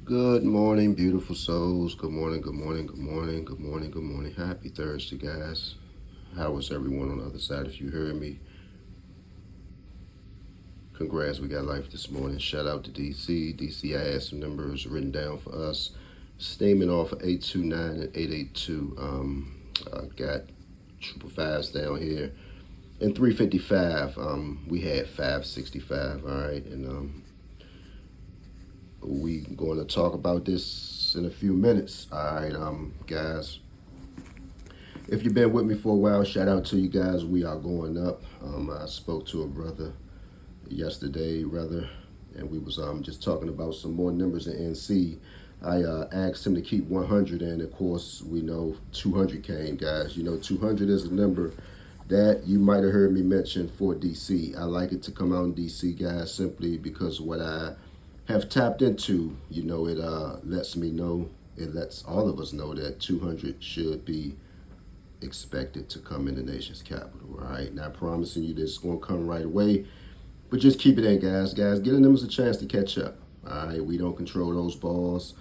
Good morning, beautiful souls. Good morning, good morning, good morning, good morning, good morning. Happy Thursday, guys. How is everyone on the other side? If you heard me, congrats, we got life this morning. Shout out to DC. DC, I had some numbers written down for us. Staying off of 829 and 882. I got triple fives down here. And 355, we had 565, all right? And we going to talk about this in a few minutes, all right, guys. If you've been with me for a while, shout out to you guys. We are going up. I spoke to a brother yesterday, rather, and we was just talking about some more numbers in NC. I asked him to keep 100, and of course, we know 200 came, guys. You know, 200 is a number that you might have heard me mention for DC. I like it to come out in DC, guys, simply because what I have tapped into, you know, it lets me know, it lets all of us know that 200 should be expected to come in the nation's capital, all right? Not promising you this is going to come right away, but just keep it in, guys. Guys, giving them a chance to catch up, all right? We don't control those balls.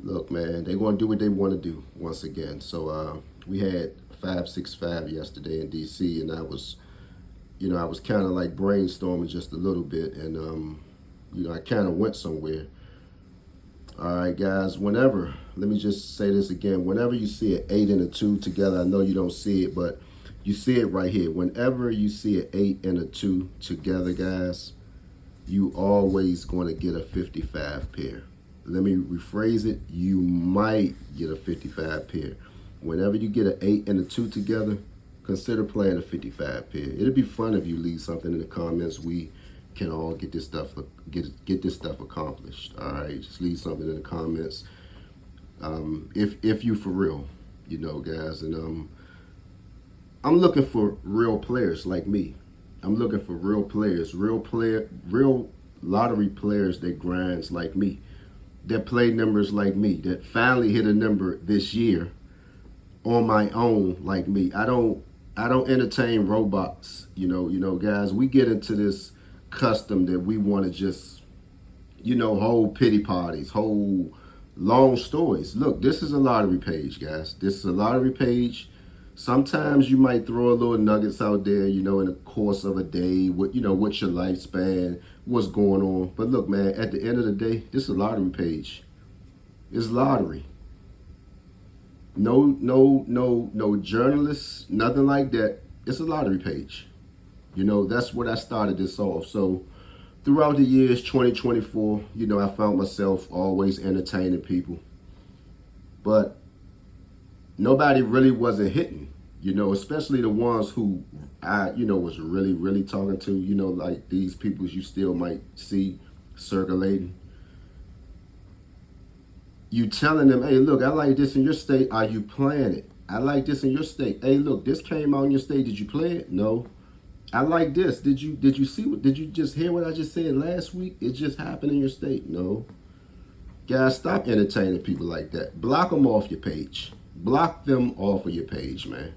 Look, man, they're going to do what they want to do once again. So we had 565 yesterday in D.C., and I was kind of like brainstorming just a little bit, and, I kind of went somewhere. All right, guys, let me just say this again. Whenever you see an 8 and a 2 together, I know you don't see it, but you see it right here. Whenever you see an 8 and a 2 together, guys, you always going to get a 55 pair. Let me rephrase it. You might get a 55 pair. Whenever you get an 8 and a 2 together, consider playing a 55 pair. It'll be fun if you leave something in the comments. We can all get this stuff accomplished. All right, just leave something in the comments. If you for real, guys, and I'm looking for real players like me. I'm looking for real players, real lottery players that grinds like me, that play numbers like me, that finally hit a number this year on my own like me. I don't entertain robots. Guys, we get into this custom that we want to just, hold pity parties, hold long stories. Look, this is a lottery page, guys. This is a lottery page. Sometimes you might throw a little nuggets out there, in the course of a day, what's your lifespan, what's going on. But look, man, at the end of the day, this is a lottery page. It's lottery. No journalists, nothing like that. It's a lottery page. That's what I started this off. So throughout the years, 2024, I found myself always entertaining people. But nobody really wasn't hitting, especially the ones who I, was really, really talking to, like these people you still might see circulating. You telling them, hey, look, I like this in your state. Are you playing it? I like this in your state. Hey, look, this came out in your state. Did you play it? No. I like this. Did you see? Did you just hear what I just said last week? It just happened in your state. No. Guys, stop entertaining people like that. Block them off your page. Block them off of your page, man.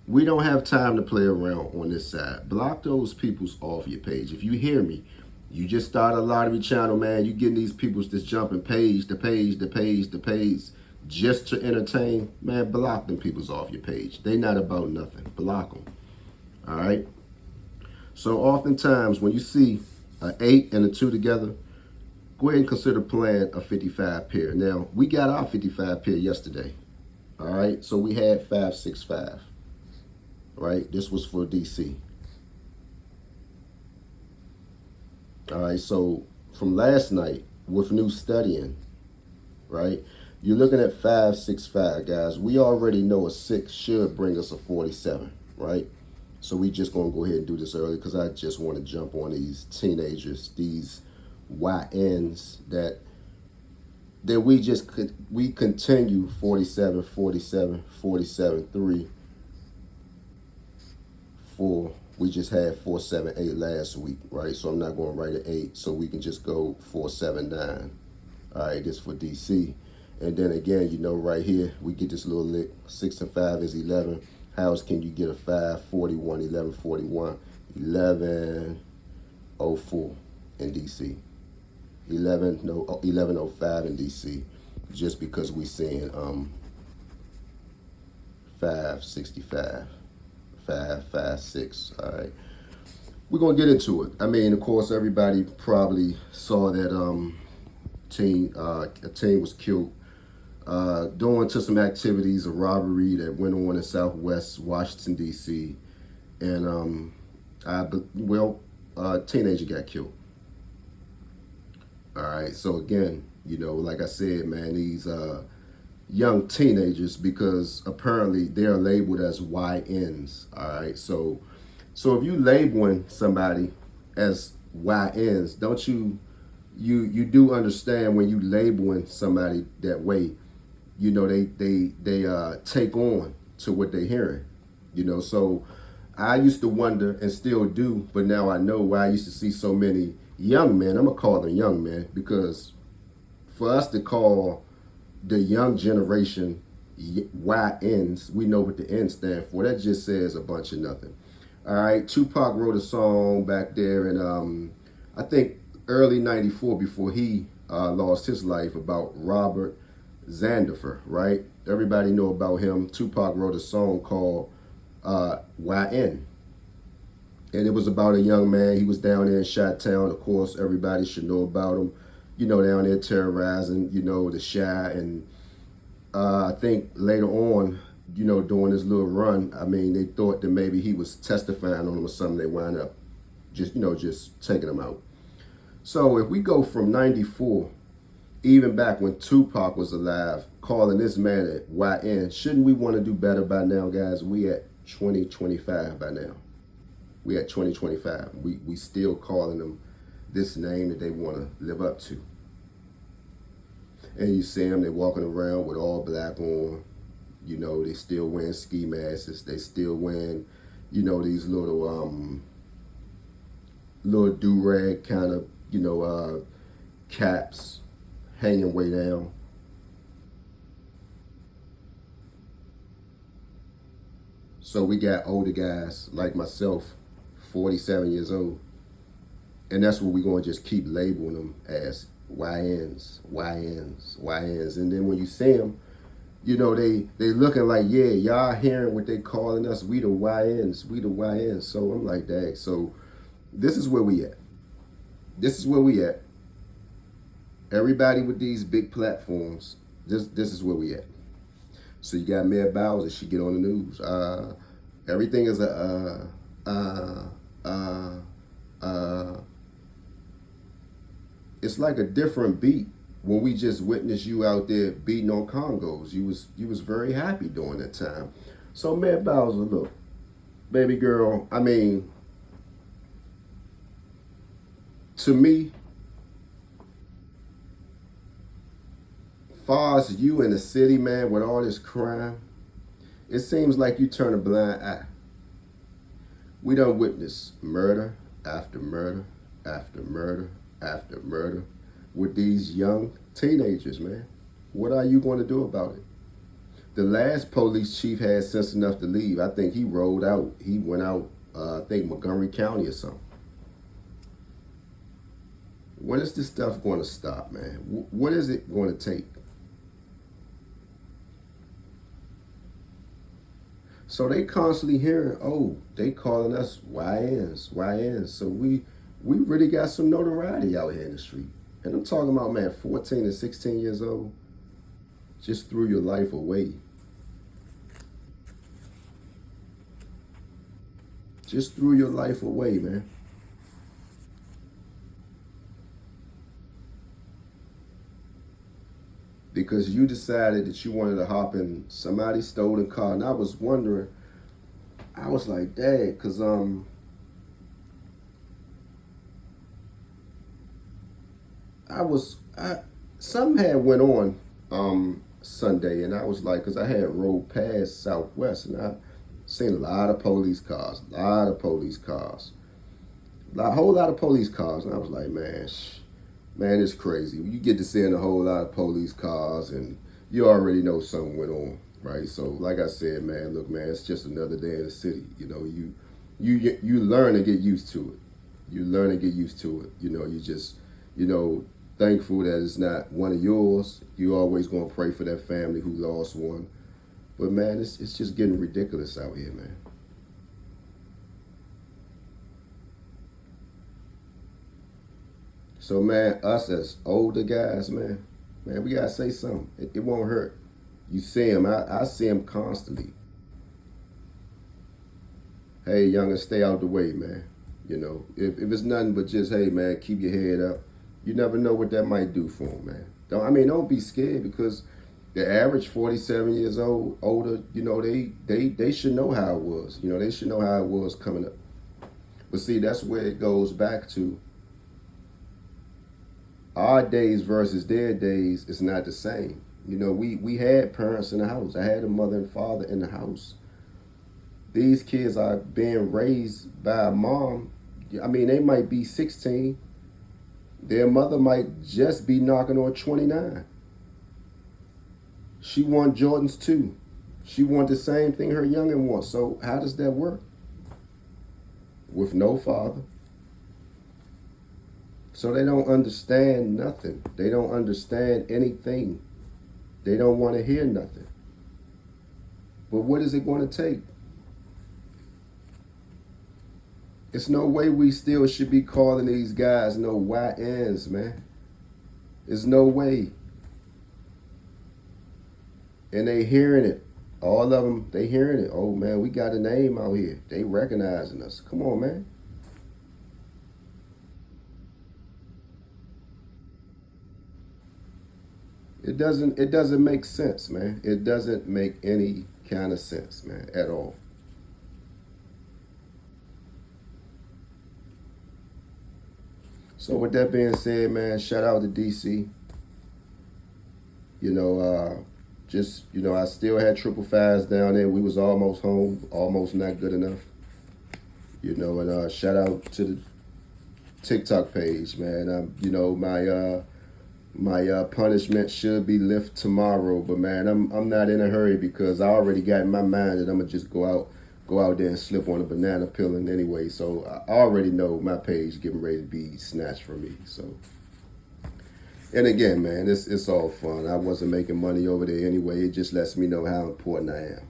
We don't have time to play around on this side. Block those peoples off your page. If you hear me, you just start a lottery channel, man. You getting these peoples just jumping page to page to page to page just to entertain. Man, block them peoples off your page. They not about nothing. Block them. All right. So oftentimes when you see an 8 and a 2 together, go ahead and consider playing a 55 pair. Now, we got our 55 pair yesterday. All right. So we had 565. Right. This was for DC. All right. So from last night with new studying, right, you're looking at 565, guys. We already know a 6 should bring us a 47, right? So we just gonna go ahead and do this early because I just want to jump on these teenagers, these YNs that we continue 47, 47, 47, 3, 4. We just had 478 last week, right? So I'm not going to write an 8, so we can just go 479. All right, this for DC. And then again, right here, we get this little lick. 6 and 5 is 11. How else can you get a 5, 41, 11, 41, 11, 04 in DC? 1105 in DC, just because we seeing 565, 556. All right, we're gonna get into it. I mean, of course, everybody probably saw that a teen was killed doing to some activities, a robbery that went on in Southwest Washington D.C. and teenager got killed. All right, so again, like I said, man, these young teenagers, because apparently they're labeled as YNs. All right, so if you labeling somebody as YNs, don't you do understand when you labeling somebody that way, they take on to what they're hearing. So I used to wonder and still do, but now I know why I used to see so many young men. I'm gonna call them young men because for us to call the young generation YNs, we know what the N stand for. That just says a bunch of nothing. All right, Tupac wrote a song back there in I think early '94 before he lost his life about Robert Zanderfer, right? Everybody know about him. Tupac wrote a song called YN. And it was about a young man. He was down there in Chi-Town. Of course, everybody should know about him. Down there terrorizing, the Chi. And I think later on, during this little run, I mean, they thought that maybe he was testifying on them or something. They wound up just taking him out. So if we go from 94, even back when Tupac was alive, calling this man a YN, shouldn't we want to do better by now, guys? We at 2025 by now. We at 2025. We still calling them this name that they want to live up to. And you see them, they walking around with all black on. They still wearing ski masks. They still wearing, these little do-rag kind of, caps hanging way down. So we got older guys like myself, 47 years old. And that's what we're going to just keep labeling them as YNs, YNs, YNs. And then when you see them, they looking like, yeah, y'all hearing what they calling us. We the YNs, we the YNs. So I'm like, dang. So this is where we at. This is where we at. Everybody with these big platforms, this is where we at. So you got Mayor Bowser, she get on the news. Everything is it's like a different beat when we just witnessed you out there beating on Congos. You was very happy during that time. So Mayor Bowser, look, baby girl, I mean, to me, far as you in the city, man, with all this crime, it seems like you turn a blind eye. We done witness murder after murder after murder after murder with these young teenagers, man. What are you going to do about it? The last police chief had sense enough to leave. I think he rolled out. He went out, I think Montgomery County or something. When is this stuff going to stop, man? What is it going to take? So they constantly hearing, oh, they calling us YNs, YNs. So we really got some notoriety out here in the street. And I'm talking about, man, 14 and 16 years old, just threw your life away. Just threw your life away, man. Because you decided that you wanted to hop in somebody's stolen car. And I was wondering, I was like, dang, because something had went on Sunday, and I was like, because I had rode past Southwest, and I seen a lot of police cars, a whole lot of police cars, and I was like, man, it's crazy. You get to seeing a whole lot of police cars, and you already know something went on, right? So, like I said, man, look, man, it's just another day in the city. You learn to get used to it. You learn to get used to it. You just, thankful that it's not one of yours. You always gonna pray for that family who lost one. But man, it's just getting ridiculous out here, man. So man, us as older guys, man, we gotta say something. It won't hurt. You see him, I see him constantly. Hey, youngin, stay out the way, man. You know, if it's nothing but just, hey, man, keep your head up. You never know what that might do for him, man. Don't be scared, because the average 47 years old, older, you know, they should know how it was. You know, they should know how it was coming up. But see, that's where it goes back to. Our days versus their days is not the same. You know, we had parents in the house. I had a mother and father in the house. These kids are being raised by a mom. They might be 16. Their mother might just be knocking on 29. She want Jordans too. She want the same thing her youngin wants. So how does that work? With no father. So they don't understand nothing. They don't understand anything. They don't want to hear nothing. But what is it going to take? It's no way we still should be calling these guys no YNs, man. There's no way. And they hearing it. All of them, they hearing it. Oh, man, we got a name out here. They recognizing us. Come on, man. It doesn't make sense, man. It doesn't make any kind of sense, man, at all. So with that being said, man, shout out to DC. You know, I still had triple fives down there. We was almost home, almost not good enough. You know, and shout out to the TikTok page, man. My punishment should be lift tomorrow, but man, I'm not in a hurry, because I already got in my mind that I'm gonna just go out there and slip on a banana peeling anyway. So I already know my page getting ready to be snatched from me. So, and again, man, it's all fun. I wasn't making money over there anyway. It just lets me know how important I am.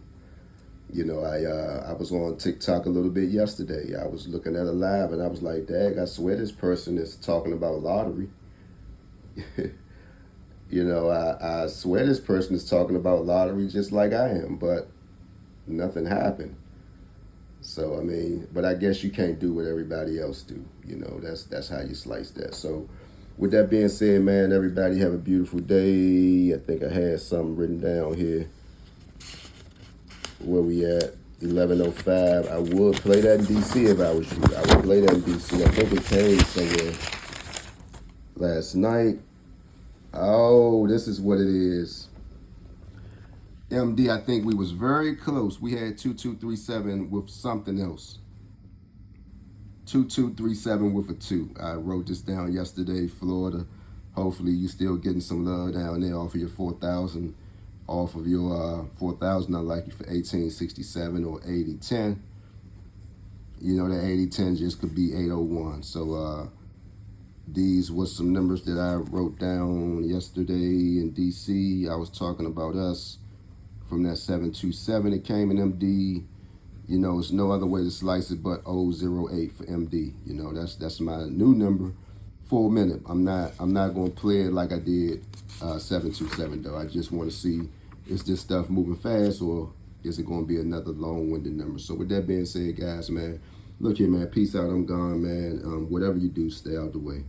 You know, I was on TikTok a little bit yesterday. I was looking at a live and I was like, dang, I swear this person is talking about lottery. You know, I swear this person is talking about lottery just like I am, but nothing happened. So but I guess you can't do what everybody else do. You know, that's how you slice that. So with that being said, man, everybody have a beautiful day. I think I had something written down here. Where we at? 11:05. I would play that in DC if I was you. I would play that in DC. I think it came somewhere last night. Oh, this is what it is. MD, I think we was very close. We had 2237 with something else. 2237 with a 2. I wrote this down yesterday, Florida. Hopefully you still getting some love down there off of your 4,000. Off of your 4,000, I like you for 1867 or 8010. You know, that 8010 just could be 801. So these was some numbers that I wrote down yesterday in DC. I was talking about us. From that 727, it came in MD. You know, it's no other way to slice it but 008 for MD. You know, that's my new number. Full minute. I'm not gonna play it like I did 727 though. I just want to see, is this stuff moving fast, or is it gonna be another long-winded number? So with that being said, guys, man, look here, man. Peace out. I'm gone, man. Whatever you do, stay out the way.